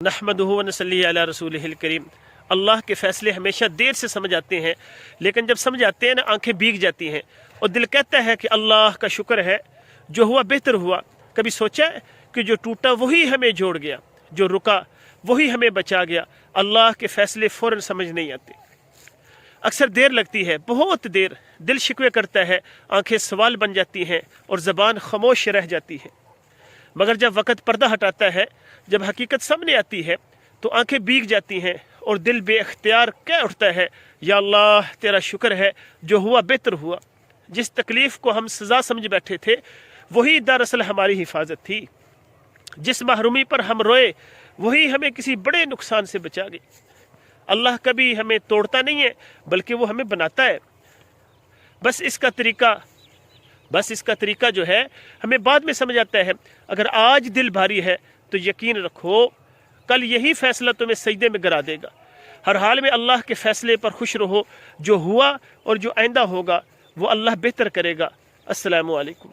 नहमदुहु व नसल्ली अला रसूलिहिल करीम। अल्लाह के फ़ैसले हमेशा देर से समझ आते हैं, लेकिन जब समझ आते हैं ना आंखें भीग जाती हैं और दिल कहता है कि अल्लाह का शुक्र है, जो हुआ बेहतर हुआ। कभी सोचा है कि जो टूटा वही हमें जोड़ गया, जो रुका वही हमें बचा गया। अल्लाह के फ़ैसले फ़ौरन समझ नहीं आते, अक्सर देर लगती है, बहुत देर। दिल शिकवे करता है, आंखें सवाल बन जाती हैं और ज़बान खामोश रह जाती है। मगर जब वक़्त पर्दा हटाता है, जब हकीकत सामने आती है, तो आंखें भीग जाती हैं और दिल बेख्तियार कह उठता है, या अल्लाह तेरा शुक्र है, जो हुआ बेहतर हुआ। जिस तकलीफ़ को हम सज़ा समझ बैठे थे, वही दरअसल हमारी हिफाजत थी। जिस महरूमी पर हम रोए, वही हमें किसी बड़े नुकसान से बचा गई। अल्लाह कभी हमें तोड़ता नहीं है, बल्कि वो हमें बनाता है। बस इसका तरीका जो है हमें बाद में समझ आता है। अगर आज दिल भारी है तो यकीन रखो, कल यही फैसला तुम्हें सजदे में गिरा देगा। हर हाल में अल्लाह के फैसले पर खुश रहो। जो हुआ और जो आइंदा होगा वो अल्लाह बेहतर करेगा। अस्सलामु अलैकुम।